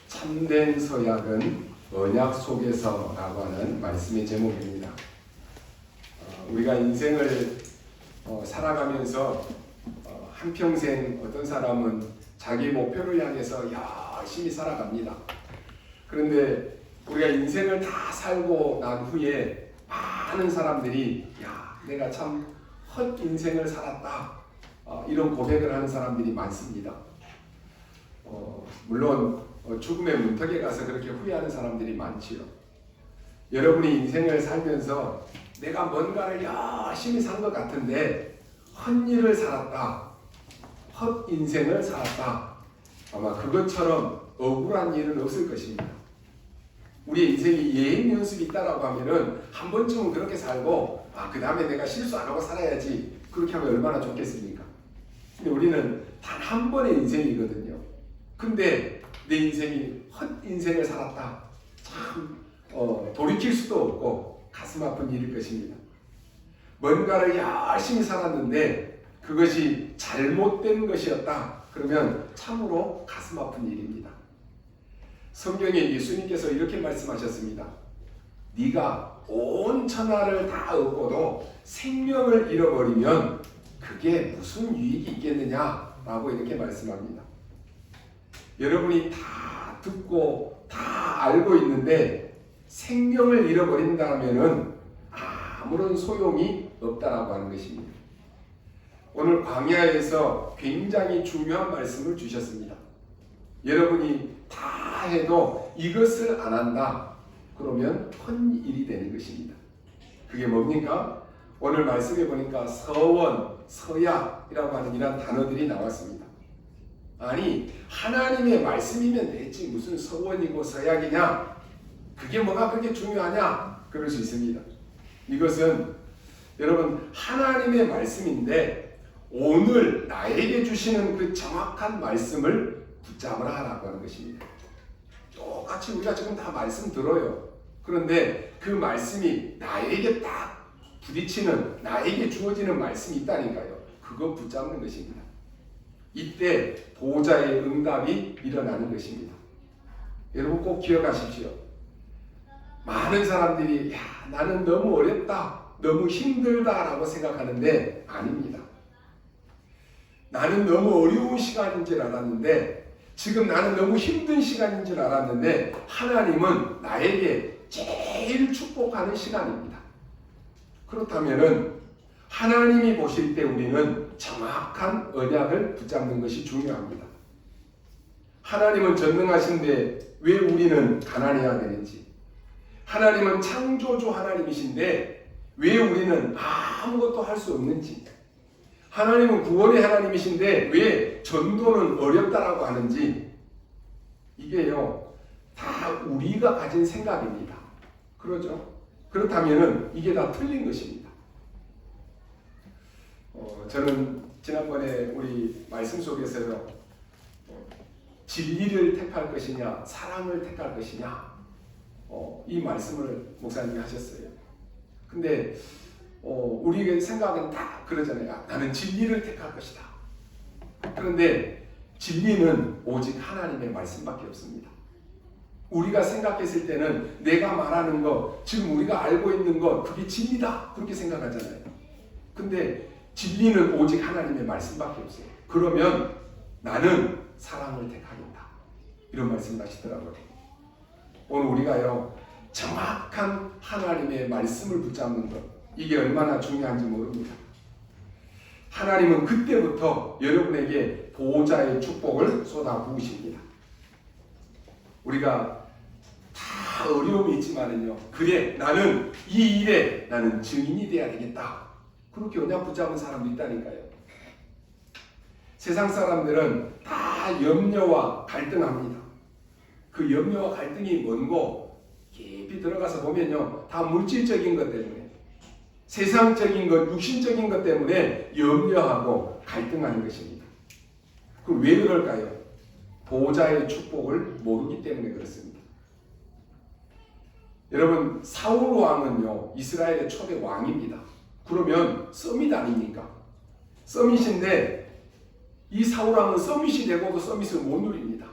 참된 서약은 언약 속에서라고 하는 말씀의 제목입니다. 우리가 인생을 살아가면서 한평생 어떤 사람은 자기 목표를 향해서 열심히 살아갑니다. 그런데 우리가 인생을 다 살고 난 후에 많은 사람들이 내가 참 헛 인생을 살았다, 이런 고백을 하는 사람들이 많습니다. 물론 죽음의 문턱에 가서 그렇게 후회하는 사람들이 많지요. 여러분이 인생을 살면서 내가 뭔가를 열심히 산 것 같은데 헛일을 살았다, 헛 인생을 살았다, 아마 그것처럼 억울한 일은 없을 것입니다. 우리의 인생이 예행 연습이 있다라고 하면은 한 번쯤은 그렇게 살고 그 다음에 내가 실수 안 하고 살아야지, 그렇게 하면 얼마나 좋겠습니까? 근데 우리는 단 한 번의 인생이거든요. 근데 내 인생이 헛 인생을 살았다, 참 돌이킬 수도 없고 가슴 아픈 일일 것입니다. 뭔가를 열심히 살았는데 그것이 잘못된 것이었다, 그러면 참으로 가슴 아픈 일입니다. 성경에 예수님께서 이렇게 말씀하셨습니다. 네가 온 천하를 다 얻고도 생명을 잃어버리면 그게 무슨 유익이 있겠느냐라고 이렇게 말씀합니다. 여러분이 다 듣고 다 알고 있는데 생명을 잃어버린다면은 아무런 소용이 없다라고 하는 것입니다. 오늘 광야에서 굉장히 중요한 말씀을 주셨습니다. 여러분이 다 해도 이것을 안 한다, 그러면 헛일이 되는 것입니다. 그게 뭡니까? 오늘 말씀해 보니까 서원, 서약이라고 하는 이런 단어들이 나왔습니다. 아니, 하나님의 말씀이면 됐지 무슨 서원이고 서약이냐, 그게 뭐가 그렇게 중요하냐, 그럴 수 있습니다. 이것은 여러분 하나님의 말씀인데 오늘 나에게 주시는 그 정확한 말씀을 붙잡으라 하라고 하는 것입니다. 똑같이 우리가 지금 다 말씀 들어요. 그런데 그 말씀이 나에게 딱 부딪히는, 나에게 주어지는 말씀이 있다니까요. 그거 붙잡는 것입니다. 이때 보호자의 응답이 일어나는 것입니다. 여러분 꼭 기억하십시오. 많은 사람들이 나는 너무 어렵다, 너무 힘들다라고 생각하는데 아닙니다. 나는 너무 어려운 시간인 줄 알았는데, 지금 나는 너무 힘든 시간인 줄 알았는데 하나님은 나에게 제일 축복하는 시간입니다. 그렇다면은 하나님이 보실 때 우리는 정확한 언약을 붙잡는 것이 중요합니다. 하나님은 전능하신데 왜 우리는 가난해야 되는지, 하나님은 창조주 하나님이신데 왜 우리는 아무것도 할 수 없는지, 하나님은 구원의 하나님이신데 왜 전도는 어렵다라고 하는지, 이게요 다 우리가 가진 생각입니다. 그러죠? 그렇다면은 이게 다 틀린 것입니다. 저는 지난번에 우리 말씀 속에서요 진리를 택할 것이냐 사랑을 택할 것이냐, 이 말씀을 목사님이 하셨어요. 근데 우리의 생각은 다 그러잖아요. 나는 진리를 택할 것이다. 그런데 진리는 오직 하나님의 말씀밖에 없습니다. 우리가 생각했을 때는 내가 말하는 것, 지금 우리가 알고 있는 것, 그게 진리다, 그렇게 생각하잖아요. 근데 진리는 오직 하나님의 말씀밖에 없어요. 그러면 나는 사랑을 택하겠다, 이런 말씀을 하시더라고요. 오늘 우리가요 정확한 하나님의 말씀을 붙잡는 것, 이게 얼마나 중요한지 모릅니다. 하나님은 그때부터 여러분에게 보호자의 축복을 쏟아부으십니다. 우리가 다 어려움이 있지만은요, 그래 나는 이 일에 나는 증인이 돼야 되겠다, 그렇게 언약 붙잡은 사람도 있다니까요. 세상 사람들은 다 염려와 갈등합니다. 그 염려와 갈등이 뭔고 깊이 들어가서 보면요 다 물질적인 것 때문에, 세상적인 것, 육신적인 것 때문에 염려하고 갈등하는 것입니다. 그럼 왜 그럴까요? 보호자의 축복을 모르기 때문에 그렇습니다. 여러분 사울 왕은요 이스라엘의 초대 왕입니다. 그러면 서밋 아닙니까? 서밋인데 이 사울 왕은 서밋이 되고도 서밋을 못 누립니다.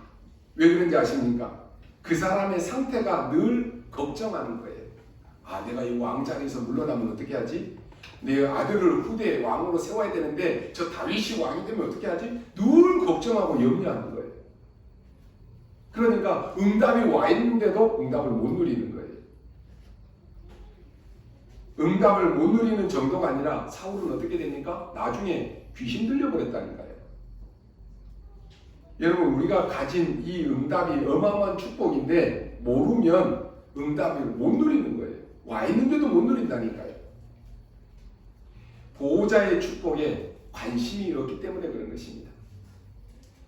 왜 그런지 아십니까? 그 사람의 상태가 늘 걱정하는 거예요. 아, 내가 이 왕자리에서 물러나면 어떻게 하지? 내 아들을 후대 왕으로 세워야 되는데 저 다윗이 왕이 되면 어떻게 하지? 늘 걱정하고 염려하는 거예요. 그러니까 응답이 와 있는데도 응답을 못 누리는 거예요. 응답을 못 누리는 정도가 아니라 사울은 어떻게 됩니까? 나중에 귀신 들려버렸다니까요. 여러분, 우리가 가진 이 응답이 어마어마한 축복인데 모르면 응답을 못 누리는 거예요. 와 있는데도 못 누린다니까요. 보호자의 축복에 관심이 없기 때문에 그런 것입니다.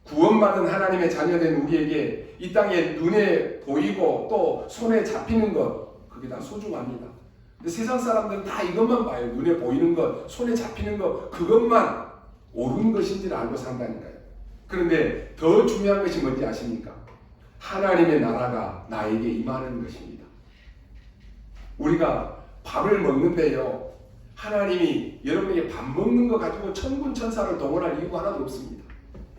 구원받은 하나님의 자녀된 우리에게 이 땅에 눈에 보이고 또 손에 잡히는 것, 그게 다 소중합니다. 근데 세상 사람들은 다 이것만 봐요. 눈에 보이는 것, 손에 잡히는 것, 그것만 옳은 것인지를 알고 산다니까요. 그런데 더 중요한 것이 뭔지 아십니까? 하나님의 나라가 나에게 임하는 것입니다. 우리가 밥을 먹는데요, 하나님이 여러분에게 밥 먹는 거 가지고 천군 천사를 동원할 이유가 하나도 없습니다.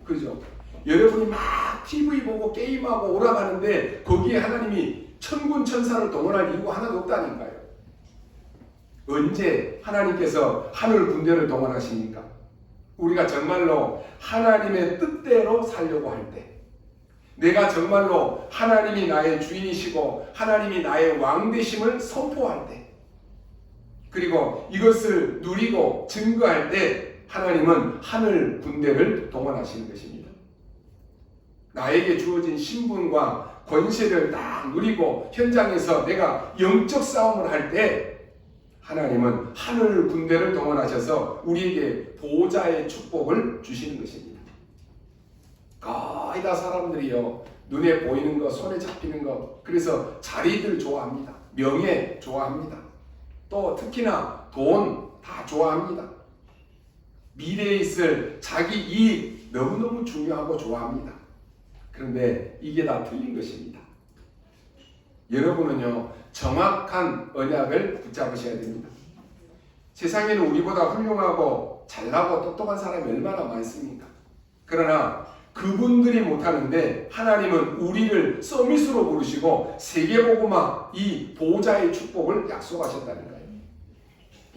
그죠? 여러분이 막 TV 보고 게임하고 오락하는데 거기에 하나님이 천군 천사를 동원할 이유가 하나도 없다니까요. 언제 하나님께서 하늘 군대를 동원하십니까? 우리가 정말로 하나님의 뜻대로 살려고 할 때, 내가 정말로 하나님이 나의 주인이시고 하나님이 나의 왕 되심을 선포할 때, 그리고 이것을 누리고 증거할 때 하나님은 하늘 군대를 동원하시는 것입니다. 나에게 주어진 신분과 권세를 딱 누리고 현장에서 내가 영적 싸움을 할 때 하나님은 하늘 군대를 동원하셔서 우리에게 보호자의 축복을 주시는 것입니다. 거의 다 사람들이요, 눈에 보이는 것, 손에 잡히는 것, 그래서 자리들 좋아합니다. 명예 좋아합니다. 또 특히나 돈 다 좋아합니다. 미래에 있을 자기 이익 너무너무 중요하고 좋아합니다. 그런데 이게 다 틀린 것입니다. 여러분은요, 정확한 언약을 붙잡으셔야 됩니다. 세상에는 우리보다 훌륭하고 잘나고 똑똑한 사람이 얼마나 많습니까? 그러나 그분들이 못하는데 하나님은 우리를 서밋으로 부르시고 세계복음화 이 보호자의 축복을 약속하셨다니까요.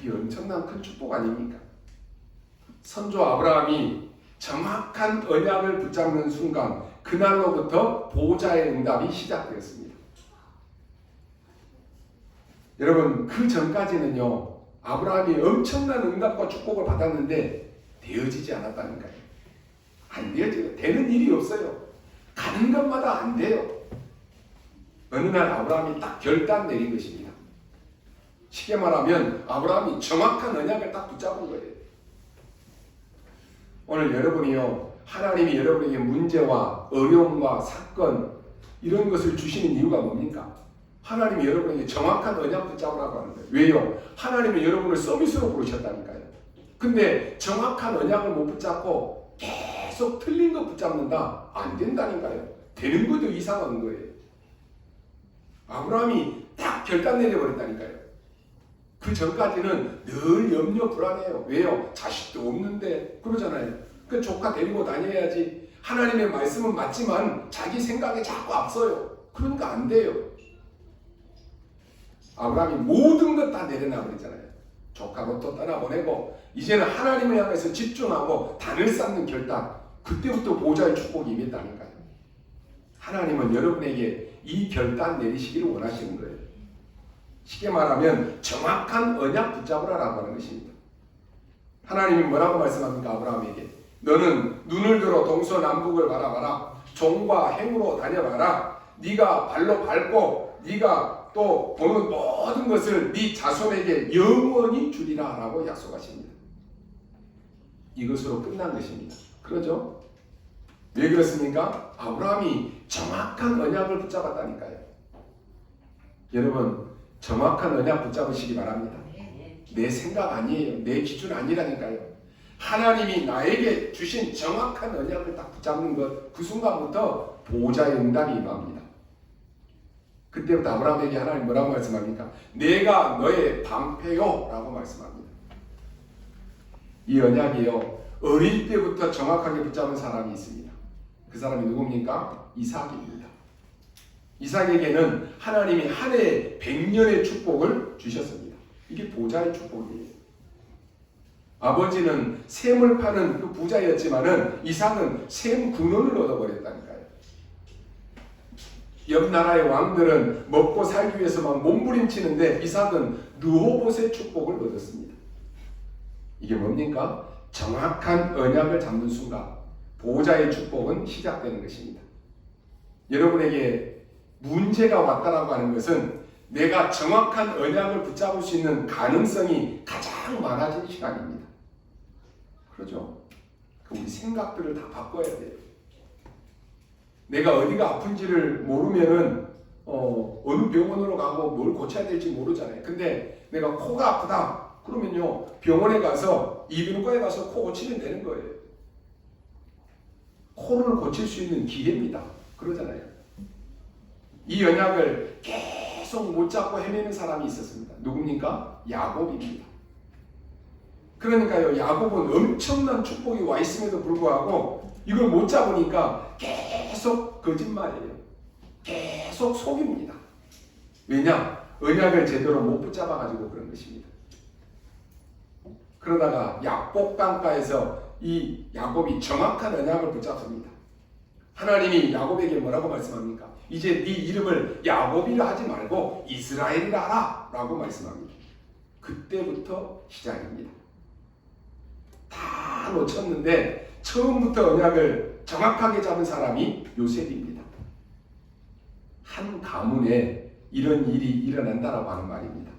이 엄청난 큰 축복 아닙니까? 선조 아브라함이 정확한 언약을 붙잡는 순간 그날로부터 보호자의 응답이 시작되었습니다. 여러분, 그 전까지는요, 아브라함이 엄청난 응답과 축복을 받았는데 되어지지 않았다니까요. 안 되어져요. 되는 일이 없어요. 가는 것마다 안 돼요. 어느 날 아브라함이 딱 결단 내린 것입니다. 쉽게 말하면 아브라함이 정확한 언약을 딱 붙잡은 거예요. 오늘 여러분이요, 하나님이 여러분에게 문제와 어려움과 사건 이런 것을 주시는 이유가 뭡니까? 하나님이 여러분에게 정확한 언약 붙잡으라고 하는 거예요. 왜요? 하나님은 여러분을 서밋으로 부르셨다니까요. 근데 정확한 언약을 못 붙잡고 계속 틀린 거 붙잡는다? 안 된다니까요. 되는 것도 이상한 거예요. 아브라함이 딱 결단 내려버렸다니까요. 그 전까지는 늘 염려 불안해요. 왜요? 자식도 없는데 그러잖아요. 그 조카 데리고 다녀야지. 하나님의 말씀은 맞지만 자기 생각에 자꾸 앞서요. 그러니까 안 돼요. 아브라함이 모든 것 다 내려놔 버리잖아요. 조카로 또 떠나보내고 이제는 하나님을 향해서 집중하고 단을 쌓는 결단. 그때부터 보호자의 축복이 임했다니까요. 하나님은 여러분에게 이 결단 내리시기를 원하시는 거예요. 쉽게 말하면 정확한 언약 붙잡으라라고 하는 것입니다. 하나님이 뭐라고 말씀합니까? 아브라함에게 너는 눈을 들어 동서남북을 바라봐라. 종과 행으로 다녀봐라. 네가 발로 밟고 네가 또 보는 모든 것을 네 자손에게 영원히 주리라 라고 약속하십니다. 이것으로 끝난 것입니다. 그러죠? 왜 그렇습니까? 아브라함이 정확한 언약을 붙잡았다니까요. 여러분, 정확한 언약 붙잡으시기 바랍니다. 내 생각 아니에요. 내 기준 아니라니까요. 하나님이 나에게 주신 정확한 언약을 딱 붙잡는 것, 그 순간부터 보호자의 응답이 임합니다. 그때부터 아브라함에게 하나님 뭐라고 말씀합니까? 내가 너의 방패요 라고 말씀합니다. 이 언약이요, 어릴 때부터 정확하게 붙잡은 사람이 있습니다. 그 사람이 누굽니까? 이삭입니다. 이삭에게는 하나님이 한 해에 100년의 축복을 주셨습니다. 이게 보좌의 축복이에요. 아버지는 샘을 파는 그 부자였지만은 이삭은 샘 근원을 얻어버렸다니까요. 옆 나라의 왕들은 먹고 살기 위해서 막 몸부림치는데 이삭은 르호봇의 축복을 얻었습니다. 이게 뭡니까? 정확한 언약을 잡는 순간 보호자의 축복은 시작되는 것입니다. 여러분에게 문제가 왔다라고 하는 것은 내가 정확한 언약을 붙잡을 수 있는 가능성이 가장 많아진 시간입니다. 그렇죠? 우리 생각들을 다 바꿔야 돼요. 내가 어디가 아픈지를 모르면은 어느 병원으로 가고 뭘 고쳐야 될지 모르잖아요. 근데 내가 코가 아프다 그러면요 병원에 가서 이비인후과에 가서 코 고치면 되는 거예요. 코를 고칠 수 있는 기회입니다. 그러잖아요. 이 언약을 계속 못 잡고 헤매는 사람이 있었습니다. 누굽니까? 야곱입니다. 그러니까요 야곱은 엄청난 축복이 와 있음에도 불구하고 이걸 못 잡으니까 계속 거짓말이에요. 계속 속입니다. 왜냐? 언약을 제대로 못 붙잡아가지고 그런 것입니다. 그러다가 약복강가에서 이 야곱이 정확한 언약을 붙잡습니다. 하나님이 야곱에게 뭐라고 말씀합니까? 이제 네 이름을 야곱이라 하지 말고 이스라엘이라 하라 라고 말씀합니다. 그때부터 시작입니다. 다 놓쳤는데 처음부터 언약을 정확하게 잡은 사람이 요셉입니다. 한 가문에 이런 일이 일어난다라고 하는 말입니다.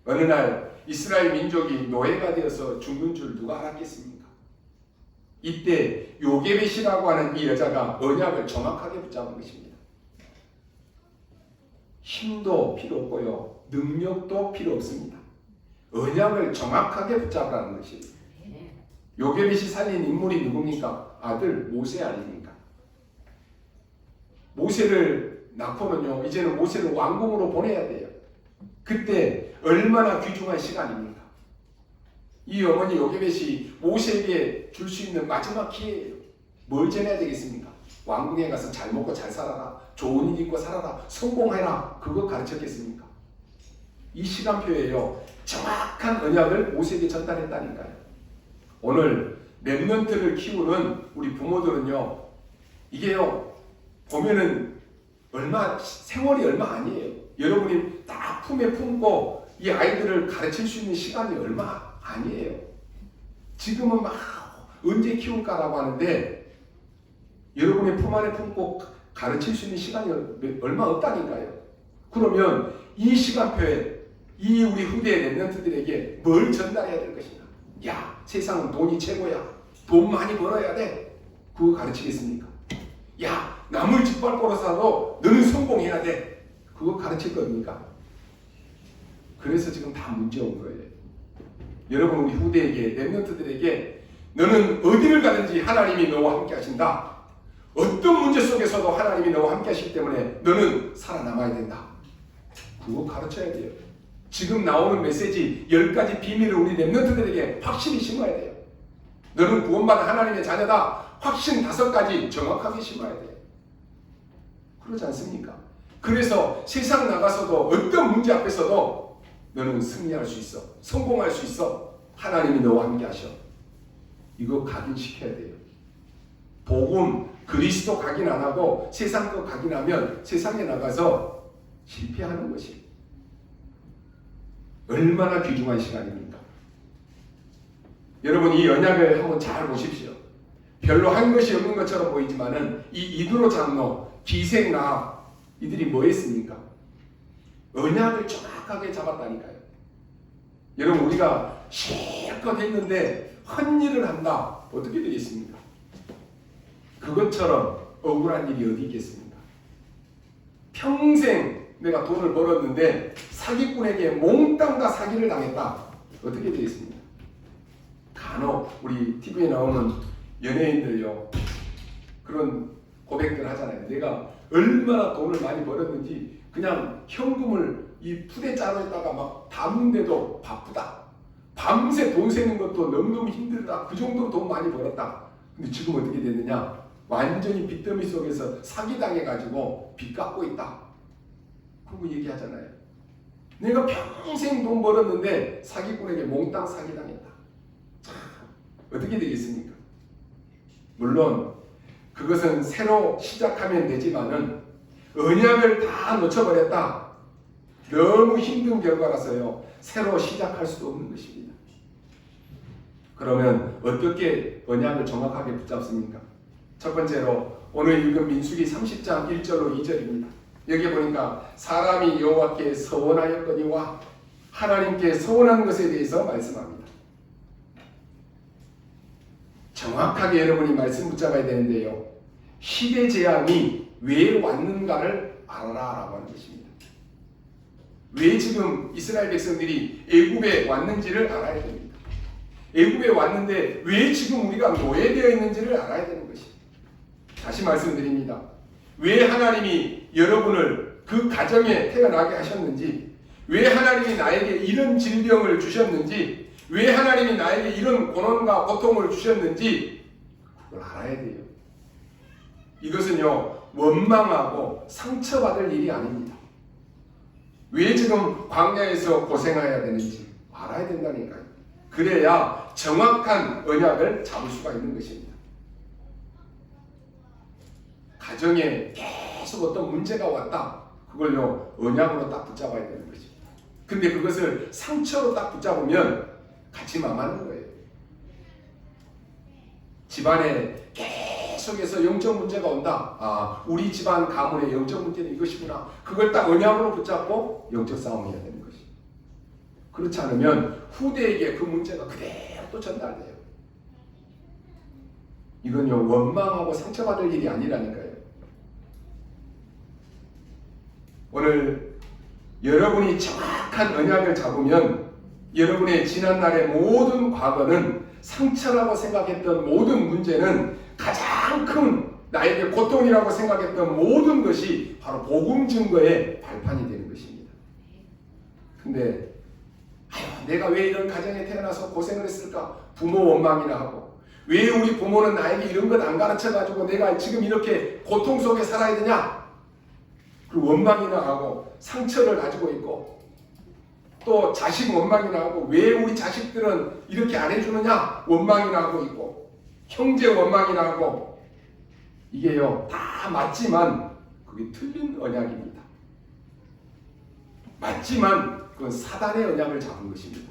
어느 날 이스라엘 민족이 노예가 되어서 죽는 줄 누가 알았겠습니까? 이때 요게벳이라고 하는 이 여자가 언약을 정확하게 붙잡은 것입니다. 힘도 필요 없고요. 능력도 필요 없습니다. 언약을 정확하게 붙잡으라는 것입니다. 요게벳이 살린 인물이 누굽니까? 아들 모세 아닙니까? 모세를 낳고는요 이제는 모세를 왕궁으로 보내야 돼요. 그때 얼마나 귀중한 시간입니까? 이 어머니 요게벳이 모세에게 줄 수 있는 마지막 기회예요. 뭘 전해야 되겠습니까? 왕궁에 가서 잘 먹고 잘 살아라, 좋은 일 있고 살아라, 성공해라, 그거 가르쳤겠습니까? 이 시간표에요 정확한 언약을 모세에게 전달했다니까요. 오늘 렘넌트를 키우는 우리 부모들은요 이게요 보면은 세월이 얼마 아니에요. 여러분이 딱 품에 품고 이 아이들을 가르칠 수 있는 시간이 얼마 아니에요. 지금은 막 언제 키울까라고 하는데 여러분의 품 안에 품고 가르칠 수 있는 시간이 얼마 없다니까요. 그러면 이 시간표에 이 우리 후대의 렘넌트들에게 뭘 전달해야 될 것인가? 야, 세상은 돈이 최고야. 돈 많이 벌어야 돼. 그거 가르치겠습니까? 야, 남을 짓밟고라도 너는 성공해야 돼. 그거 가르칠 겁니까? 그래서 지금 다 문제 온 거예요. 여러분 우리 후대에게 렘넌트들에게 너는 어디를 가든지 하나님이 너와 함께 하신다. 어떤 문제 속에서도 하나님이 너와 함께 하시기 때문에 너는 살아남아야 된다. 그거 가르쳐야 돼요. 지금 나오는 메시지 10가지 비밀을 우리 렘넌트들에게 확실히 심어야 돼요. 너는 구원받은 하나님의 자녀다. 확신 5가지 정확하게 심어야 돼요. 그렇지 않습니까? 그래서 세상 나가서도 어떤 문제 앞에서도 너는 승리할 수 있어. 성공할 수 있어. 하나님이 너와 함께 하셔. 이거 각인시켜야 돼요. 복음, 그리스도 각인 안 하고 세상 거 각인하면 세상에 나가서 실패하는 것이 얼마나 귀중한 시간입니까? 여러분 이 언약을 한번 잘 보십시오. 별로 한 것이 없는 것처럼 보이지만은 이 이드로 장로, 기생나 이들이 뭐 했습니까? 언약을 정확하게 잡았다니까요. 여러분 우리가 실컷 했는데 헛일을 한다. 어떻게 되겠습니까? 그것처럼 억울한 일이 어디 있겠습니까? 평생 내가 돈을 벌었는데 사기꾼에게 몽땅 다 사기를 당했다. 어떻게 되겠습니까? 간혹 우리 TV에 나오는 연예인들요 그런 고백들 하잖아요. 내가 얼마나 돈을 많이 벌었는지 그냥 현금을 이 푸대자루에다가 막 담는데도 바쁘다. 밤새 돈 세는 것도 너무너무 힘들다. 그 정도로 돈 많이 벌었다. 근데 지금 어떻게 됐느냐? 완전히 빚더미 속에서 사기당해가지고 빚 갚고 있다. 그거 얘기하잖아요. 내가 평생 돈 벌었는데 사기꾼에게 몽땅 사기당했다. 참, 어떻게 되겠습니까? 물론 그것은 새로 시작하면 되지만은 언약을 다 놓쳐버렸다. 너무 힘든 결과라서요. 새로 시작할 수도 없는 것입니다. 그러면 어떻게 언약을 정확하게 붙잡습니까? 첫 번째로 오늘 읽은 민수기 30장 1절로 2절입니다. 여기 보니까 사람이 여호와께 서원하였거니와 하나님께 서원하는 것에 대해서 말씀합니다. 정확하게 여러분이 말씀 붙잡아야 되는데요. 시대 재앙이 왜 왔는가를 알아라라고 하는 것입니다. 왜 지금 이스라엘 백성들이 애굽에 왔는지를 알아야 됩니다. 애굽에 왔는데 왜 지금 우리가 노예되어 있는지를 알아야 되는 것입니다. 다시 말씀드립니다. 왜 하나님이 여러분을 그 가정에 태어나게 하셨는지, 왜 하나님이 나에게 이런 질병을 주셨는지, 왜 하나님이 나에게 이런 고난과 고통을 주셨는지 그걸 알아야 돼요. 이것은요, 원망하고 상처받을 일이 아닙니다. 왜 지금 광야에서 고생해야 되는지 알아야 된다니까요. 그래야 정확한 언약을 잡을 수가 있는 것입니다. 가정에 계속 어떤 문제가 왔다. 그걸요, 언약으로 딱 붙잡아야 되는 것입니다. 근데 그것을 상처로 딱 붙잡으면 같이 망하는 거예요. 집안에 계속해서 영적 문제가 온다. 아, 우리 집안 가문의 영적 문제는 이것이구나. 그걸 딱 언약으로 붙잡고 영적 싸움을 해야 되는 것이. 그렇지 않으면 후대에게 그 문제가 그대로 또 전달돼요. 이건요, 원망하고 상처받을 일이 아니라니까요. 오늘 여러분이 정확한 언약을 잡으면 여러분의 지난날의 모든 과거는 상처라고 생각했던 모든 문제는 가장 큰 나에게 고통이라고 생각했던 모든 것이 바로 복음 증거의 발판이 되는 것입니다. 근데 내가 왜 이런 가정에 태어나서 고생을 했을까? 부모 원망이나 하고, 왜 우리 부모는 나에게 이런 것 안 가르쳐가지고 내가 지금 이렇게 고통 속에 살아야 되냐? 그 원망이나 하고 상처를 가지고 있고, 또 자식 원망이나 하고, 왜 우리 자식들은 이렇게 안 해주느냐? 원망이나 하고 있고, 형제 원망이나 하고, 이게요 다 맞지만 그게 틀린 언약입니다. 맞지만 그건 사단의 언약을 잡은 것입니다.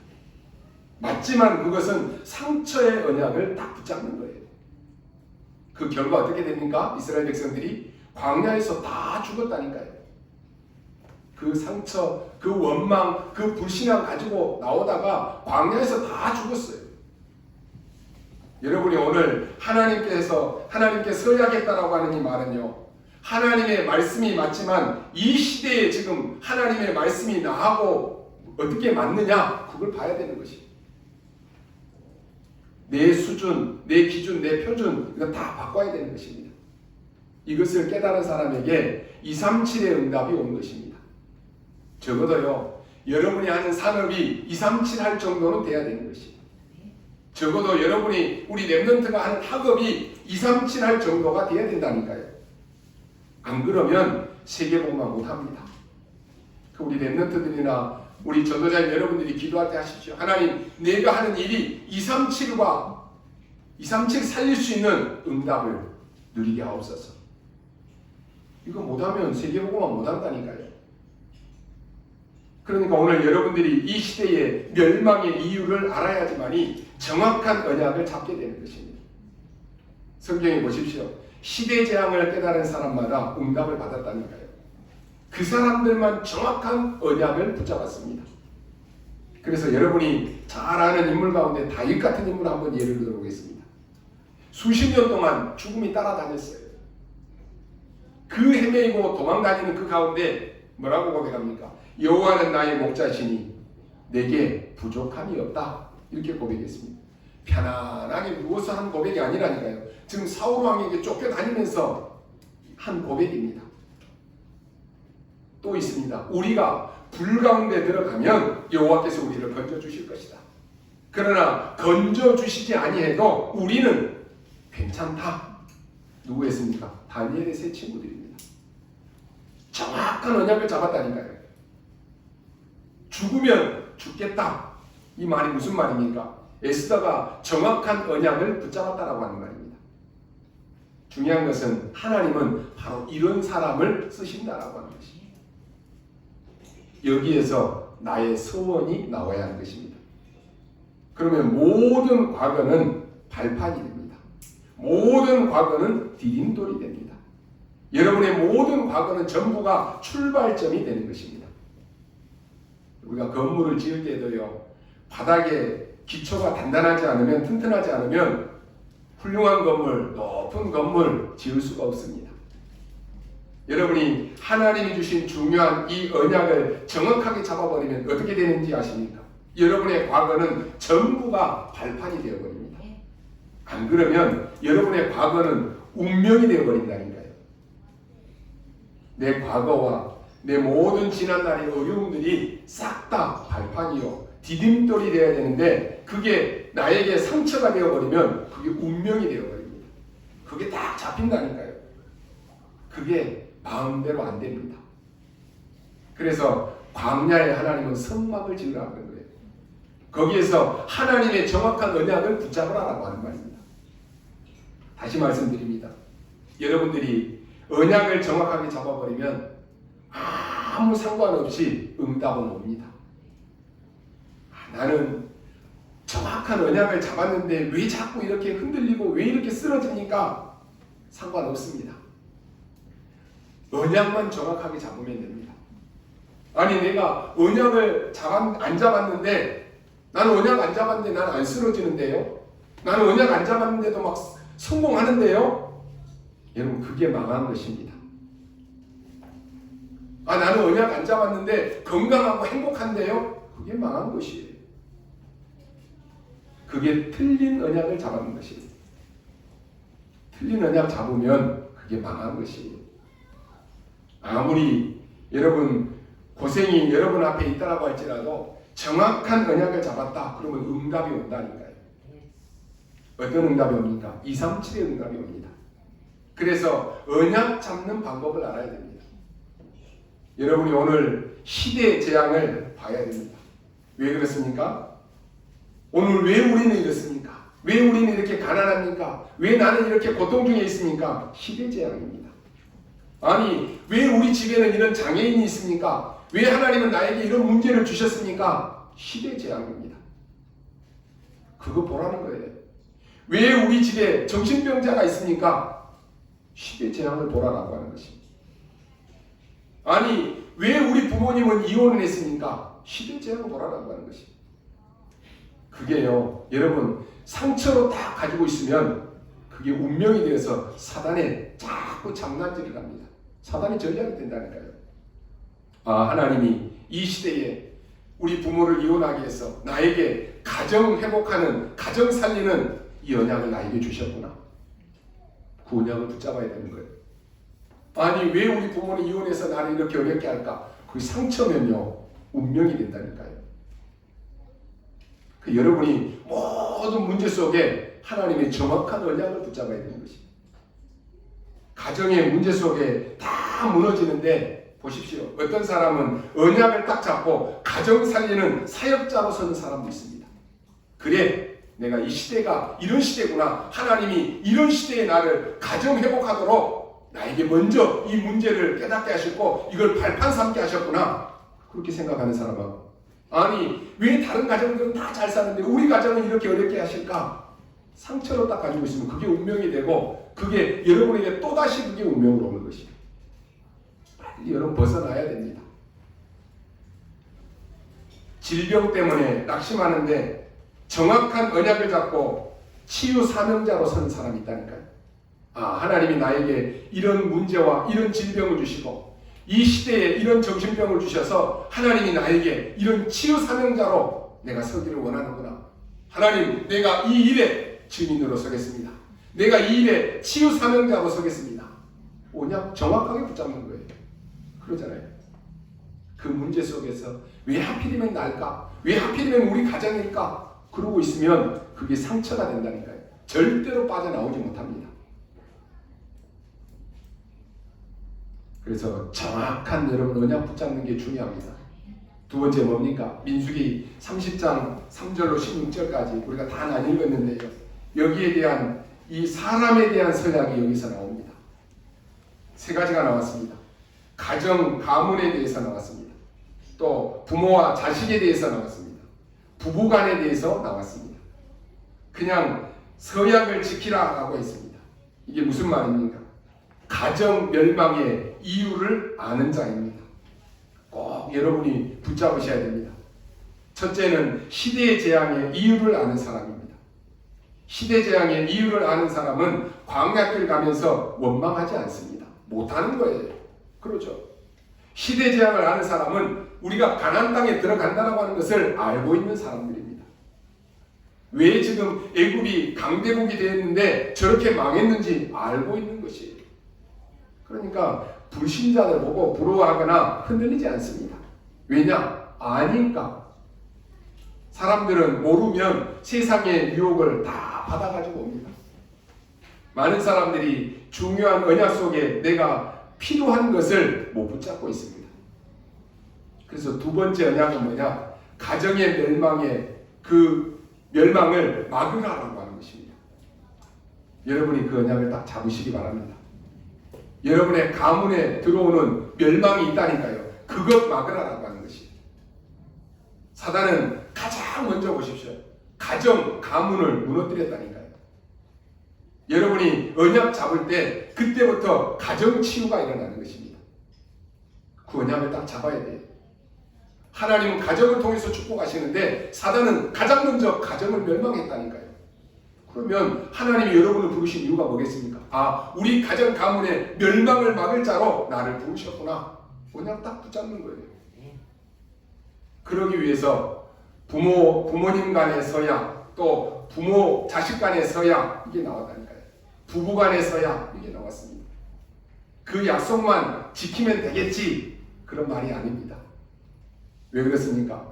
맞지만 그것은 상처의 언약을 딱 붙잡는 거예요. 그 결과 어떻게 됩니까? 이스라엘 백성들이 광야에서 다 죽었다니까요. 그 상처, 그 원망, 그 불신앙 가지고 나오다가 광야에서 다 죽었어요. 여러분이 오늘 하나님께 서야겠다라고 하는 이 말은요, 하나님의 말씀이 맞지만 이 시대에 지금 하나님의 말씀이 나하고 어떻게 맞느냐, 그걸 봐야 되는 것입니다. 내 수준, 내 기준, 내 표준, 이거 다 바꿔야 되는 것입니다. 이것을 깨달은 사람에게 237의 응답이 온 것입니다. 적어도요, 여러분이 하는 산업이 237 할 정도는 돼야 되는 것입니다. 적어도 여러분이, 우리 랩런트가 하는 학업이 237 할 정도가 돼야 된다니까요. 안 그러면 세계복음화 못합니다. 우리 랩런트들이나 우리 전도자인 여러분들이 기도할 때 하십시오. 하나님, 내가 하는 일이 237과 237 살릴 수 있는 응답을 누리게 하옵소서. 이거 못하면 세계복음화 못한다니까요. 그러니까 오늘 여러분들이 이 시대의 멸망의 이유를 알아야지만이 정확한 언약을 잡게 되는 것입니다. 성경에 보십시오. 시대 재앙을 깨달은 사람마다 응답을 받았다니까요. 그 사람들만 정확한 언약을 붙잡았습니다. 그래서 여러분이 잘 아는 인물 가운데 다윗 같은 인물 한번 예를 들어보겠습니다. 수십 년 동안 죽음이 따라다녔어요. 그 헤매이고 도망다니는 그 가운데 뭐라고 고백합니까? 여호와는 나의 목자시니 내게 부족함이 없다. 이렇게 고백했습니다. 편안하게 누워서 한 고백이 아니라니까요. 지금 사울 왕에게 쫓겨다니면서 한 고백입니다. 또 있습니다. 우리가 불 가운데 들어가면 여호와께서 우리를 건져주실 것이다. 그러나 건져주시지 아니해도 우리는 괜찮다. 누구였습니까? 다니엘의 세 친구들입니다. 정확한 언약을 잡았다니까요. 죽으면 죽겠다. 이 말이 무슨 말입니까? 에스더가 정확한 언약을 붙잡았다라고 하는 말입니다. 중요한 것은 하나님은 바로 이런 사람을 쓰신다라고 하는 것입니다. 여기에서 나의 소원이 나와야 하는 것입니다. 그러면 모든 과거는 발판이 됩니다. 모든 과거는 디딤돌이 됩니다. 여러분의 모든 과거는 전부가 출발점이 되는 것입니다. 우리가 건물을 지을 때도요, 바닥에 기초가 단단하지 않으면, 튼튼하지 않으면 훌륭한 건물, 높은 건물 지을 수가 없습니다. 여러분이 하나님이 주신 중요한 이 언약을 정확하게 잡아버리면 어떻게 되는지 아십니까? 여러분의 과거는 전부가 발판이 되어버립니다. 안 그러면 여러분의 과거는 운명이 되어버린다니까요. 내 과거와 내 모든 지난날의 어려움들이 싹 다 발판이요, 디딤돌이 되어야 되는데 그게 나에게 상처가 되어버리면 그게 운명이 되어버립니다. 그게 딱 잡힌다니까요. 그게 마음대로 안 됩니다. 그래서 광야에 하나님은 성막을 지으라는 거예요. 거기에서 하나님의 정확한 언약을 붙잡으라고 하는 말입니다. 다시 말씀드립니다. 여러분들이 언약을 정확하게 잡아버리면 아무 상관없이 응답은 옵니다. 나는 정확한 언약을 잡았는데 왜 자꾸 이렇게 흔들리고 왜 이렇게 쓰러집니까? 상관없습니다. 언약만 정확하게 잡으면 됩니다. 아니 내가 언약을 안 잡았는데, 나는 언약 안 잡았는데 나는 안 쓰러지는데요? 나는 언약 안 잡았는데도 막 성공하는데요? 여러분, 그게 망한 것입니다. 나는 언약 안 잡았는데 건강하고 행복한데요? 그게 망한 것이에요. 그게 틀린 언약을 잡았는 것이에요. 틀린 언약 잡으면 그게 망한 것이에요. 아무리 여러분 고생이 여러분 앞에 있다라고 할지라도 정확한 언약을 잡았다 그러면 응답이 온다니까요. 어떤 응답이 옵니까? 237의 응답이 옵니다. 그래서 언약 잡는 방법을 알아야 됩니다. 여러분이 오늘 시대의 재앙을 봐야 됩니다. 왜 그렇습니까? 오늘 왜 우리는 이렇습니까? 왜 우리는 이렇게 가난합니까? 왜 나는 이렇게 고통 중에 있습니까? 시대 재앙입니다. 아니, 왜 우리 집에는 이런 장애인이 있습니까? 왜 하나님은 나에게 이런 문제를 주셨습니까? 시대 재앙입니다. 그거 보라는 거예요. 왜 우리 집에 정신병자가 있습니까? 시대 재앙을 보라라고 하는 것입니다. 아니, 왜 우리 부모님은 이혼을 했습니까? 시대 재앙을 보라라고 하는 것입니다. 그게요, 여러분, 상처로 딱 가지고 있으면 그게 운명이 되어서 사단에 자꾸 장난질을 합니다. 사단이 전략이 된다니까요. 하나님이 이 시대에 우리 부모를 이혼하기 위해서 나에게 가정 회복하는, 가정 살리는 이 언약을 나에게 주셨구나. 그 언약을 붙잡아야 되는 거예요. 아니, 왜 우리 부모는 이혼해서 나를 이렇게 어렵게 할까? 그 상처면요, 운명이 된다니까요. 여러분이 모든 문제 속에 하나님의 정확한 언약을 붙잡아야 되는 것입니다. 가정의 문제 속에 다 무너지는데 보십시오. 어떤 사람은 언약을 딱 잡고 가정 살리는 사역자로 서는 사람도 있습니다. 그래, 내가 이 시대가 이런 시대구나. 하나님이 이런 시대에 나를 가정 회복하도록 나에게 먼저 이 문제를 깨닫게 하셨고 이걸 발판 삼게 하셨구나. 그렇게 생각하는 사람하고, 아니, 왜 다른 가정들은 다 잘 사는데 우리 가정은 이렇게 어렵게 하실까? 상처로 딱 가지고 있으면 그게 운명이 되고 그게 여러분에게 또다시 그게 운명으로 오는 것입니다. 빨리 여러분 벗어나야 됩니다. 질병 때문에 낙심하는데 정확한 언약을 잡고 치유 사명자로 선 사람이 있다니까요. 하나님이 나에게 이런 문제와 이런 질병을 주시고 이 시대에 이런 정신병을 주셔서 하나님이 나에게 이런 치유 사명자로 내가 서기를 원하는구나. 하나님, 내가 이 일에 증인으로 서겠습니다. 내가 이 일에 치유 사명자로 서겠습니다. 언약 정확하게 붙잡는 거예요. 그러잖아요. 그 문제 속에서 왜 하필이면 날까? 왜 하필이면 우리 가정일까? 그러고 있으면 그게 상처가 된다니까요. 절대로 빠져나오지 못합니다. 그래서 정확한 여러분 언약 붙잡는 게 중요합니다. 두 번째 뭡니까? 민수기 30장 3절로 16절까지 우리가 다 안 읽었는데요. 여기에 대한 이 사람에 대한 서약이 여기서 나옵니다. 세 가지가 나왔습니다. 가정, 가문에 대해서 나왔습니다. 또 부모와 자식에 대해서 나왔습니다. 부부간에 대해서 나왔습니다. 그냥 서약을 지키라 하고 있습니다. 이게 무슨 말입니까? 가정 멸망의 이유를 아는 자입니다. 꼭 여러분이 붙잡으셔야 됩니다. 첫째는 시대의 재앙의 이유를 아는 사람입니다. 시대 재앙의 이유를 아는 사람은 광야길 가면서 원망하지 않습니다. 못하는 거예요. 그렇죠. 시대 재앙을 아는 사람은 우리가 가나안 땅에 들어간다고 하는 것을 알고 있는 사람들입니다. 왜 지금 애굽이 강대국이 되었는데 저렇게 망했는지 알고 있는 것이에요. 그러니까 불신자들 보고 부러워하거나 흔들리지 않습니다. 왜냐? 아니까. 사람들은 모르면 세상의 유혹을 다 받아가지고 옵니다. 많은 사람들이 중요한 언약 속에 내가 필요한 것을 못 붙잡고 있습니다. 그래서 두 번째 언약은 뭐냐? 가정의 멸망을 막으라라고 하는 것입니다. 여러분이 그 언약을 딱 잡으시기 바랍니다. 여러분의 가문에 들어오는 멸망이 있다니까요. 그것 막으라라고 하는 것이에요. 사단은 가장 먼저 보십시오. 가정, 가문을 무너뜨렸다니까요. 여러분이 언약 잡을 때 그때부터 가정 치유가 일어나는 것입니다. 그 언약을 딱 잡아야 돼요. 하나님은 가정을 통해서 축복하시는데 사단은 가장 먼저 가정을 멸망했다니까요. 그러면 하나님이 여러분을 부르신 이유가 뭐겠습니까? 아, 우리 가정 가문의 멸망을 막을 자로 나를 부르셨구나. 언약 딱 붙잡는 거예요. 그러기 위해서 부모님 간의 서약, 또 부모 자식 간의 서약, 이게 나왔다니까요. 부부 간의 서약, 이게 나왔습니다. 그 약속만 지키면 되겠지, 그런 말이 아닙니다. 왜 그렇습니까?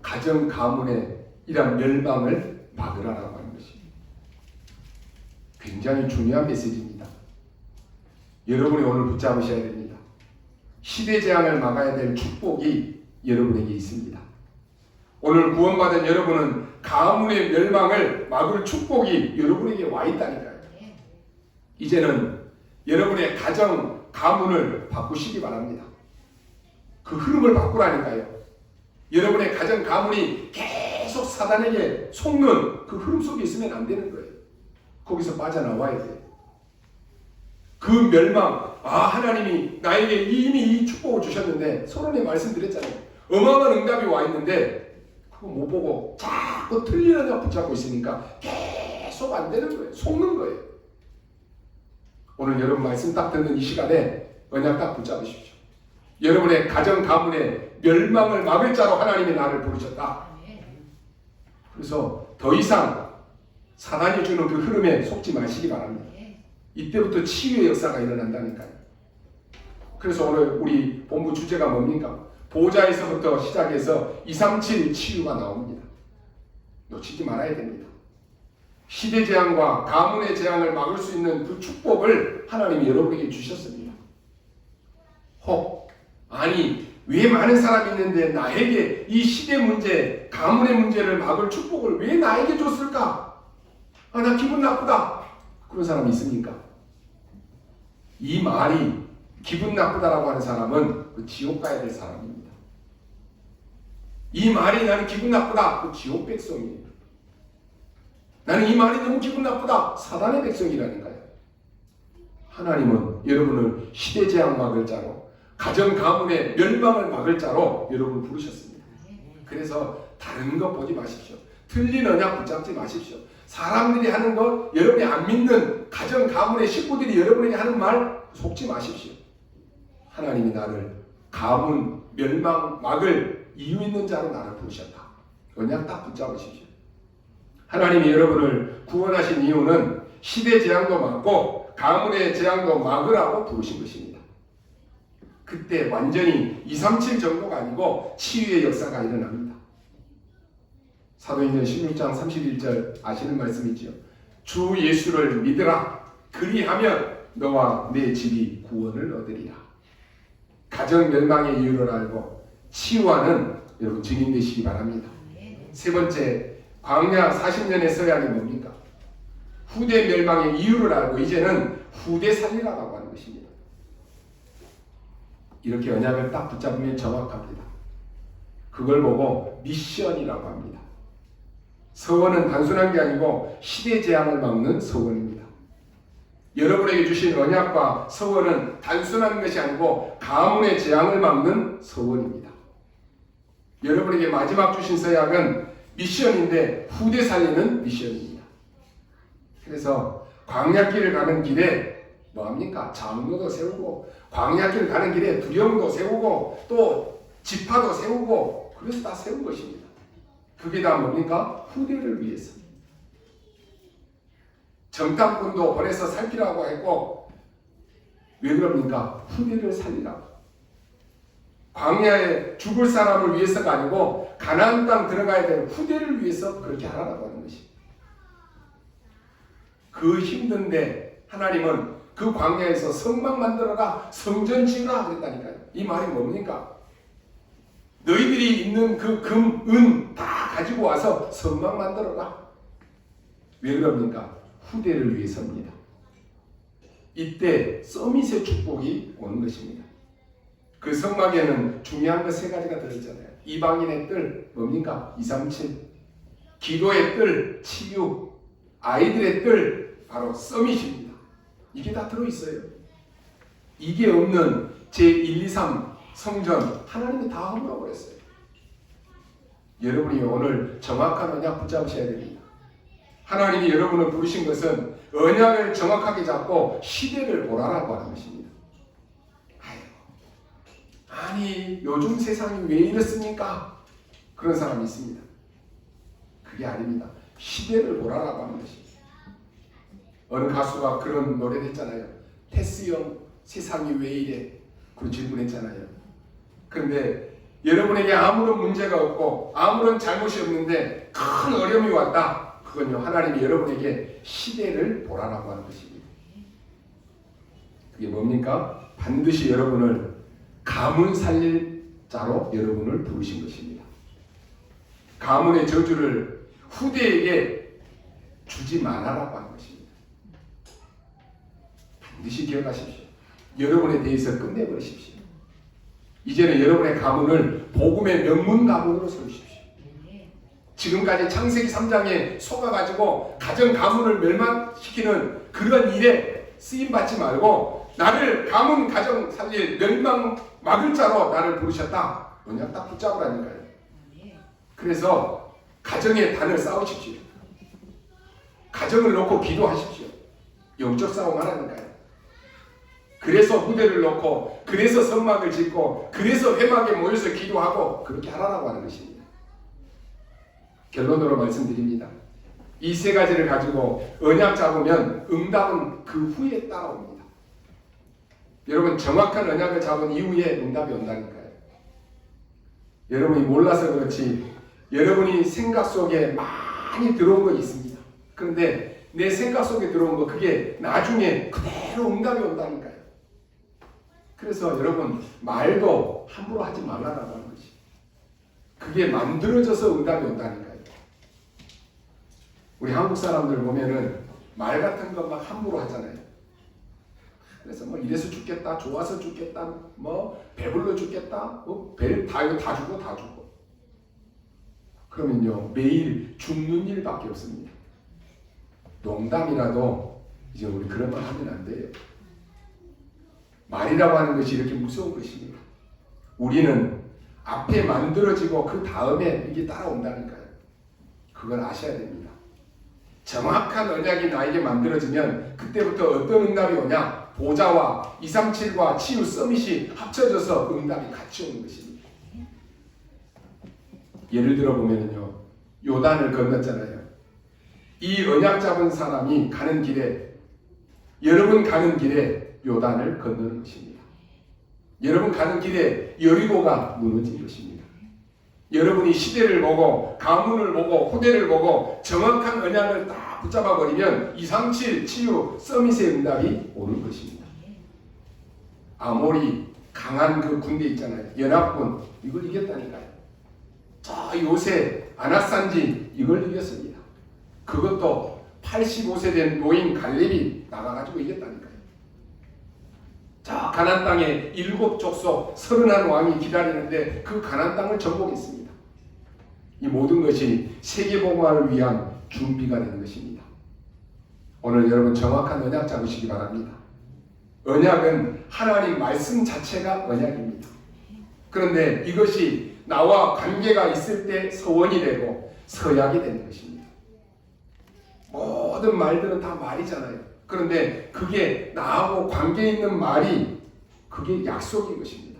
가정 가문의 이런 멸망을 막으라라고 하는 것입니다. 굉장히 중요한 메시지입니다. 여러분이 오늘 붙잡으셔야 됩니다. 시대 재앙을 막아야 될 축복이 여러분에게 있습니다. 오늘 구원받은 여러분은 가문의 멸망을 막을 축복이 여러분에게 와 있다니까요. 이제는 여러분의 가정, 가문을 바꾸시기 바랍니다. 그 흐름을 바꾸라니까요. 여러분의 가정, 가문이 계속 사단에게 속는 그 흐름 속에 있으면 안 되는 거예요. 거기서 빠져나와야 돼요. 그 멸망, 하나님이 나에게 이미 이 축복을 주셨는데, 서론에 말씀드렸잖아요. 어마어마한 응답이 와 있는데 그거 못 보고 자꾸 틀린 언약 붙잡고 있으니까 계속 안 되는 거예요. 속는 거예요. 오늘 여러분 말씀 딱 듣는 이 시간에 언약 딱 붙잡으십시오. 여러분의 가정 가문의 멸망을 막을 자로 하나님이 나를 부르셨다. 그래서 더 이상 사단이 주는 그 흐름에 속지 마시기 바랍니다. 이때부터 치유의 역사가 일어난다니까요. 그래서 오늘 우리 본부 주제가 뭡니까? 보호자에서부터 시작해서 237 치유가 나옵니다. 놓치지 말아야 됩니다. 시대 재앙과 가문의 재앙을 막을 수 있는 그 축복을 하나님이 여러분에게 주셨습니다. 아니 왜 많은 사람이 있는데 나에게 이 시대 문제, 가문의 문제를 막을 축복을 왜 나에게 줬을까? 나 기분 나쁘다. 그런 사람이 있습니까? 이 말이 기분 나쁘다라고 하는 사람은 그 지옥 가야 될 사람입니다. 이 말이 나는 기분 나쁘다. 그 지옥 백성이에요. 나는 이 말이 너무 기분 나쁘다. 사단의 백성이라니까요. 하나님은 여러분을 시대 재앙 막을 자로, 가정 가문의 멸망을 막을 자로 여러분을 부르셨습니다. 그래서 다른 거 보지 마십시오. 틀린 언약 붙잡지 마십시오. 사람들이 하는 것, 여러분이 안 믿는 가정 가문의 식구들이 여러분에게 하는 말 속지 마십시오. 하나님이 나를 가문 멸망 막을 이유 있는 자로 나를 부르셨다. 언약 딱 붙잡으십시오. 하나님이 여러분을 구원하신 이유는 시대 재앙도 막고 가문의 재앙도 막으라고 부르신 것입니다. 그때 완전히 237 정도가 아니고 치유의 역사가 일어납니다. 사도행전 16장 31절 아시는 말씀이지요. 주 예수를 믿으라. 그리하면 너와 내 집이 구원을 얻으리라. 가정 멸망의 이유를 알고 치유하는 여러분 증인 되시기 바랍니다. 세 번째, 광야 40년의 서약이 뭡니까? 후대 멸망의 이유를 알고 이제는 후대 살리라고 하는 것입니다. 이렇게 언약을 딱 붙잡으면 정확합니다. 그걸 보고 미션이라고 합니다. 서원은 단순한 게 아니고 시대 재앙을 막는 서원입니다. 여러분에게 주신 언약과 서원은 단순한 것이 아니고 가문의 재앙을 막는 서원입니다. 여러분에게 마지막 주신 서약은 미션인데 후대 살리는 미션입니다. 그래서 광야길을 가는 길에 뭐합니까? 장로도 세우고 광야길을 가는 길에 두령도 세우고 또 지파도 세우고 그래서 다 세운 것입니다. 그게 다 뭡니까? 후대를 위해서. 정탐꾼도 보내서 살피라고 했고 왜 그럽니까? 후대를 살리라고. 광야에 죽을 사람을 위해서가 아니고 가나안 땅 들어가야 될 후대를 위해서 그렇게 하라고 하는 것입니다. 그 힘든데 하나님은 그 광야에서 성막 만들어라, 성전 지으라 그랬다니까요. 이 말이 뭡니까? 너희들이 있는 그 금, 은 다 가지고 와서 성막 만들어라. 왜 그럽니까? 후대를 위해서입니다. 이때 서밋의 축복이 오는 것입니다. 그 성막에는 중요한 것 세 가지가 들어있잖아요. 이방인의 뜰, 뭡니까? 237. 기도의 뜰, 치유. 아이들의 뜰, 바로 서밋입니다. 이게 다 들어있어요. 이게 없는 제1, 2, 3 성전 하나님이 다 허물어버렸어요. 여러분이 오늘 정확한 언약 붙잡으셔야 됩니다. 하나님이 여러분을 부르신 것은 언약을 정확하게 잡고 시대를 보라라고 하는 것입니다. 아니 요즘 세상이 왜 이렇습니까? 그런 사람이 있습니다. 그게 아닙니다. 시대를 보라라고 하는 것입니다. 어느 가수가 그런 노래를 했잖아요. 테스 형 세상이 왜 이래? 그런 질문했잖아요. 그런데 여러분에게 아무런 문제가 없고 아무런 잘못이 없는데 큰 어려움이 왔다. 그건요 하나님이 여러분에게 시대를 보라라고 하는 것입니다. 그게 뭡니까? 반드시 여러분을 가문 살릴 자로 여러분을 부르신 것입니다. 가문의 저주를 후대에게 주지 말아라고 하는 것입니다. 반드시 기억하십시오. 여러분에 대해서 끝내버리십시오. 이제는 여러분의 가문을 복음의 명문 가문으로 세우십시오. 지금까지 창세기 3장에 속아가지고 가정 가문을 멸망시키는 그런 일에 쓰임받지 말고 나를 가문 가정 살릴 멸망 막을 자로 나를 부르셨다. 그냥 딱 붙잡으라니까요. 그래서 가정의 단을 싸우십시오. 가정을 놓고 기도하십시오. 영적 싸움 하라니까요. 그래서 후대를 놓고 그래서 성막을 짓고 그래서 회막에 모여서 기도하고 그렇게 하라고 하는 것입니다. 결론으로 말씀드립니다. 이 세 가지를 가지고 언약 잡으면 응답은 그 후에 따라옵니다. 여러분 정확한 언약을 잡은 이후에 응답이 온다니까요. 여러분이 몰라서 그렇지 여러분이 생각 속에 많이 들어온 거 있습니다. 그런데 내 생각 속에 들어온 거 그게 나중에 그대로 응답이 온다니까요. 그래서 여러분 말도 함부로 하지 말라라고 하는 것이 그게 만들어져서 응답이 온다니까요. 우리 한국 사람들 보면은 말 같은 것 막 함부로 하잖아요. 그래서 뭐 이래서 죽겠다, 좋아서 죽겠다, 뭐 배불러 죽겠다, 다 죽어. 그러면요 매일 죽는 일밖에 없습니다. 농담이라도 이제 우리 그런 말 하면 안 돼요. 말이라고 하는 것이 이렇게 무서운 것입니다. 우리는 앞에 만들어지고 그 다음에 이게 따라온다니까요. 그걸 아셔야 됩니다. 정확한 언약이 나에게 만들어지면 그때부터 어떤 응답이 오냐? 보좌와 237과 치유 서밋이 합쳐져서 응답이 같이 오는 것입니다. 예를 들어 보면요, 요단을 건넜잖아요. 이 언약 잡은 사람이 가는 길에 여러분 가는 길에 요단을 건너는 것입니다. 여러분 가는 길에 여리고가 무너진 것입니다. 여러분이 시대를 보고 가문을 보고 후대를 보고 정확한 언약을 딱 붙잡아 버리면 237 치유 서밋의 응답이 오는 것입니다. 아모리 강한 그 군대 있잖아요. 연합군 이걸 이겼다니까요. 저 요새 아낙산지 이걸 이겼습니다. 그것도 85세 된 노인 갈렙이 나가가지고 이겼다니까요. 저 가나안 땅에 7족속 31왕이 기다리는데 그 가나안 땅을 정복했습니다. 이 모든 것이 세계복음화를 위한 준비가 되는 것입니다. 오늘 여러분 정확한 언약 잡으시기 바랍니다. 언약은 하나님 말씀 자체가 언약입니다. 그런데 이것이 나와 관계가 있을 때 서원이 되고 서약이 되는 것입니다. 모든 말들은 다 말이잖아요. 그런데 그게 나하고 관계 있는 말이 그게 약속인 것입니다.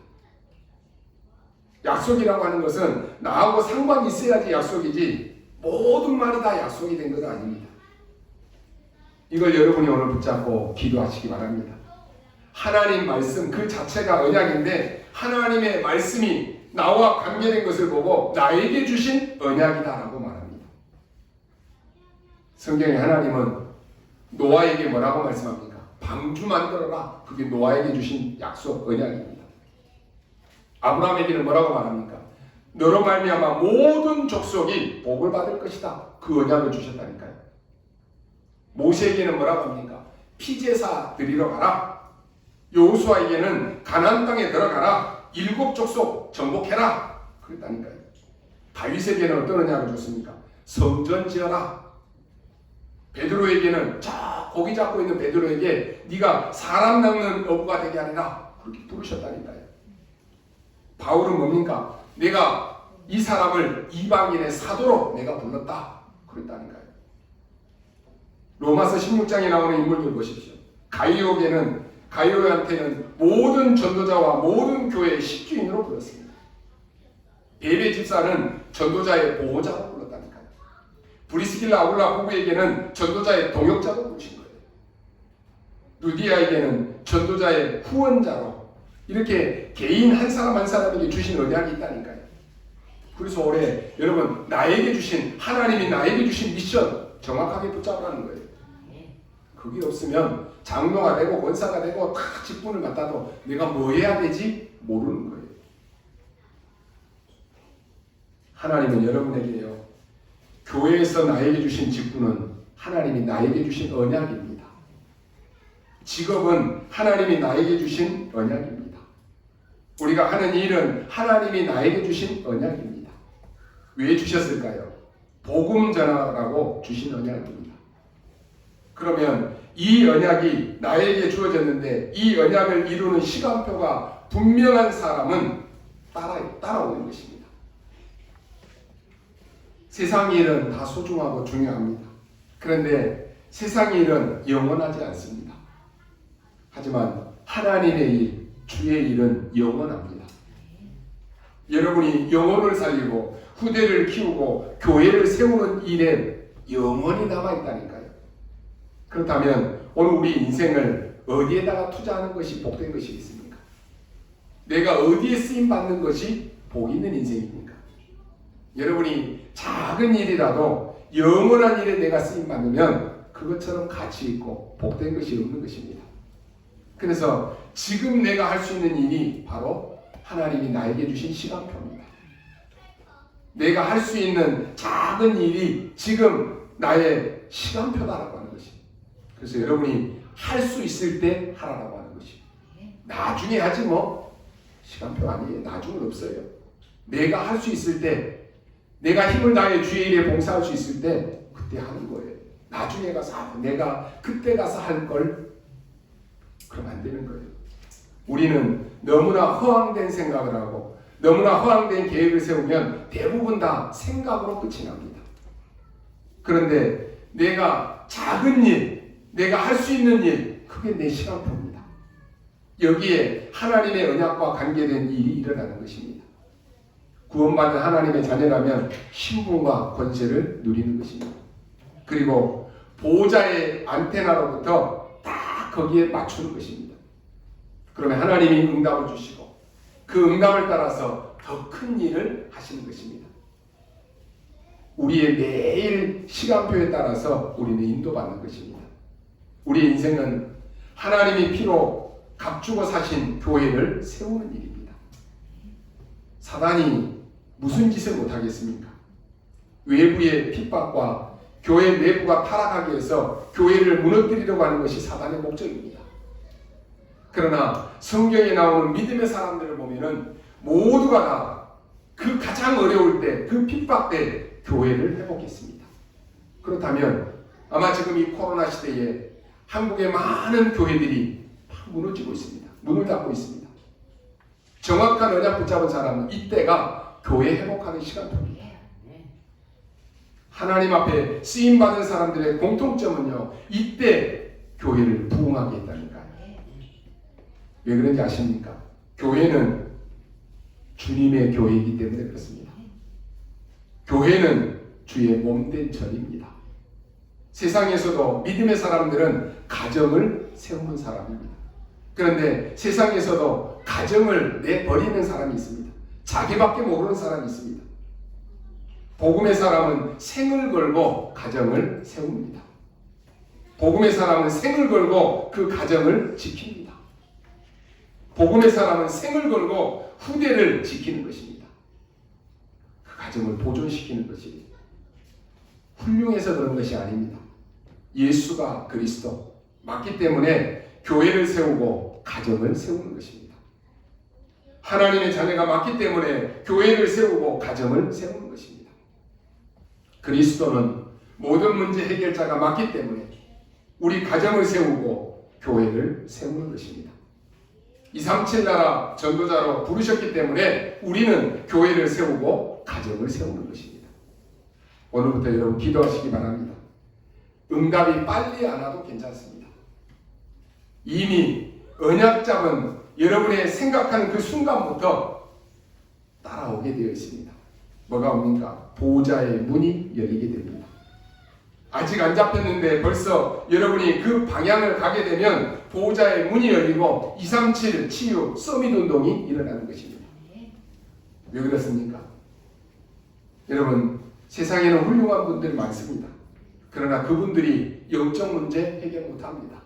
약속이라고 하는 것은 나하고 상관이 있어야지 약속이지 모든 말이 다 약속이 된 것은 아닙니다. 이걸 여러분이 오늘 붙잡고 기도하시기 바랍니다. 하나님 말씀 그 자체가 언약인데 하나님의 말씀이 나와 관계된 것을 보고 나에게 주신 언약이다라고 말합니다. 성경에 하나님은 노아에게 뭐라고 말씀합니까? 방주 만들어라. 그게 노아에게 주신 약속 언약입니다. 아브라함에게는 뭐라고 말합니까? 너로 말미암아 모든 족속이 복을 받을 것이다. 그 언약을 주셨다니까요. 모세에게는 뭐라고 합니까? 피제사 드리러 가라. 여호수아에게는 가나안 땅에 들어가라. 7족속 정복해라. 그랬다니까요. 다윗에게는 어떤 언약을 줬습니까? 성전 지어라. 베드로에게는 고기 잡고 있는 베드로에게 네가 사람 낚는 어부가 되게 하리라. 그렇게 부르셨다니까요. 바울은 뭡니까? 내가 이 사람을 이방인의 사도로 내가 불렀다. 그랬다니까요. 로마서 16장에 나오는 인물들 보십시오. 가이오한테는 모든 전도자와 모든 교회의 십주인으로 불렀습니다. 베베 집사는 전도자의 보호자로 불렀다니까요. 브리스길라 아굴라 부부에게는 전도자의 동역자로 부르신 거예요. 루디아에게는 전도자의 후원자로 이렇게 개인 한 사람 한 사람에게 주신 언약이 있다니까요. 그래서 올해 여러분 나에게 주신 하나님이 나에게 주신 미션 정확하게 붙잡으라는 거예요. 그게 없으면 장로가 되고 권사가 되고 다 직분을 맡아도 내가 뭐 해야 되지 모르는 거예요. 하나님은 여러분에게요. 교회에서 나에게 주신 직분은 하나님이 나에게 주신 언약입니다. 직업은 하나님이 나에게 주신 언약입니다. 우리가 하는 일은 하나님이 나에게 주신 언약입니다. 왜 주셨을까요? 복음 전하라고 주신 언약입니다. 그러면 이 언약이 나에게 주어졌는데 이 언약을 이루는 시간표가 분명한 사람은 따라오는 것입니다. 세상 일은 다 소중하고 중요합니다. 그런데 세상 일은 영원하지 않습니다. 하지만 하나님의 일, 주의 일은 영원합니다. 여러분이 영혼을 살리고 후대를 키우고 교회를 세우는 일에 영원히 남아있다니까요. 그렇다면 오늘 우리 인생을 어디에다가 투자하는 것이 복된 것이겠습니까? 내가 어디에 쓰임받는 것이 복 있는 인생입니까? 여러분이 작은 일이라도 영원한 일에 내가 쓰임받으면 그것처럼 가치 있고 복된 것이 없는 것입니다. 그래서 지금 내가 할 수 있는 일이 바로 하나님이 나에게 주신 시간표입니다. 내가 할 수 있는 작은 일이 지금 나의 시간표다라고 하는 것입니다. 그래서 여러분이 할 수 있을 때 하라고 하는 것입니다. 나중에 하지 뭐 시간표 아니에요. 나중은 없어요. 내가 할 수 있을 때 내가 힘을 다해 주의 일에 봉사할 수 있을 때 그때 하는 거예요. 나중에 가서 내가 그때 가서 할 걸 그러면 안 되는 거예요. 우리는 너무나 허황된 생각을 하고 너무나 허황된 계획을 세우면 대부분 다 생각으로 끝이 납니다. 그런데 내가 작은 일, 내가 할 수 있는 일, 그게 내 시간표입니다. 여기에 하나님의 언약과 관계된 일이 일어나는 것입니다. 구원받은 하나님의 자녀라면 신분과 권세를 누리는 것입니다. 그리고 보호자의 안테나로부터 딱 거기에 맞추는 것입니다. 그러면 하나님이 응답을 주시고 그 응답을 따라서 더 큰 일을 하시는 것입니다. 우리의 매일 시간표에 따라서 우리는 인도받는 것입니다. 우리의 인생은 하나님이 피로 값주고 사신 교회를 세우는 일입니다. 사단이 무슨 짓을 못하겠습니까? 외부의 핍박과 교회 내부가 타락하게 해서 교회를 무너뜨리려고 하는 것이 사단의 목적입니다. 그러나 성경에 나오는 믿음의 사람들을 보면은 모두가 다 그 가장 어려울 때, 그 핍박 때 교회를 회복했습니다. 그렇다면 아마 지금 이 코로나 시대에 한국의 많은 교회들이 무너지고 있습니다. 문을 닫고 있습니다. 정확한 언약 붙잡은 사람은 이때가 교회 회복하는 시간입니다. 하나님 앞에 쓰임받은 사람들의 공통점은요, 이때 교회를 부흥하게 했다니까요. 왜 그런지 아십니까? 교회는 주님의 교회이기 때문에 그렇습니다. 교회는 주의 몸된 절입니다. 세상에서도 믿음의 사람들은 가정을 세우는 사람입니다. 그런데 세상에서도 가정을 내버리는 사람이 있습니다. 자기밖에 모르는 사람이 있습니다. 복음의 사람은 생을 걸고 가정을 세웁니다. 복음의 사람은 생을 걸고 그 가정을 지킵니다. 복음의 사람은 생을 걸고 후대를 지키는 것입니다. 그 가정을 보존시키는 것이 훌륭해서 그런 것이 아닙니다. 예수가 그리스도 맞기 때문에 교회를 세우고 가정을 세우는 것입니다. 하나님의 자녀가 맞기 때문에 교회를 세우고 가정을 세우는 것입니다. 그리스도는 모든 문제 해결자가 맞기 때문에 우리 가정을 세우고 교회를 세우는 것입니다. 237 나라 전도자로 부르셨기 때문에 우리는 교회를 세우고 가정을 세우는 것입니다. 오늘부터 여러분 기도하시기 바랍니다. 응답이 빨리 안 와도 괜찮습니다. 이미 언약 잡은 여러분의 생각하는 그 순간부터 따라오게 되어 있습니다. 뭐가 옵니까? 보호자의 문이 열리게 됩니다. 아직 안 잡혔는데 벌써 여러분이 그 방향을 가게 되면 보호자의 문이 열리고 237 치유 서밋 운동이 일어나는 것입니다. 왜 그렇습니까? 여러분, 세상에는 훌륭한 분들이 많습니다. 그러나 그분들이 영적 문제 해결 못합니다.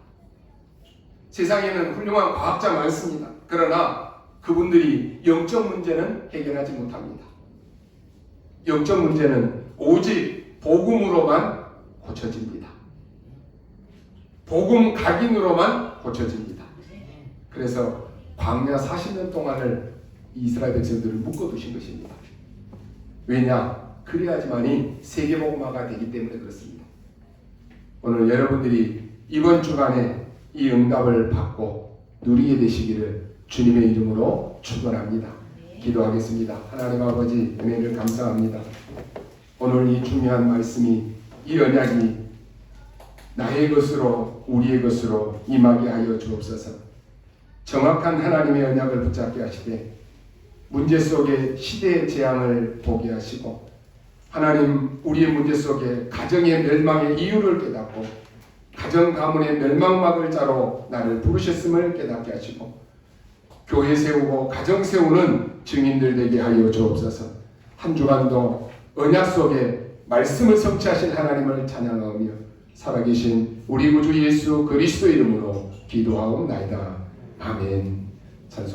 세상에는 훌륭한 과학자 많습니다. 그러나 그분들이 영적 문제는 해결하지 못합니다. 영적 문제는 오직 복음으로만 고쳐집니다. 복음 각인으로만 고쳐집니다. 그래서 광야 40년 동안을 이스라엘 백성들을 묶어두신 것입니다. 왜냐? 그래야지만이 세계복음화가 되기 때문에 그렇습니다. 오늘 여러분들이 이번 주간에 이 응답을 받고 누리게 되시기를 주님의 이름으로 축원합니다. 기도하겠습니다. 하나님 아버지, 은혜를 감사합니다. 오늘 이 중요한 말씀이, 이 언약이 나의 것으로 우리의 것으로 임하게 하여 주옵소서. 정확한 하나님의 언약을 붙잡게 하시되 문제 속에 시대의 재앙을 보게 하시고, 하나님 우리의 문제 속에 가정의 멸망의 이유를 깨닫고 가정 가문의 멸망막을 자로 나를 부르셨음을 깨닫게 하시고, 교회 세우고 가정 세우는 증인들 되게 하여 주옵소서. 한 주간도 언약 속에 말씀을 성취하신 하나님을 찬양하며 살아계신 우리 구주 예수 그리스도 이름으로 기도하옵나이다. 아멘. 찬송.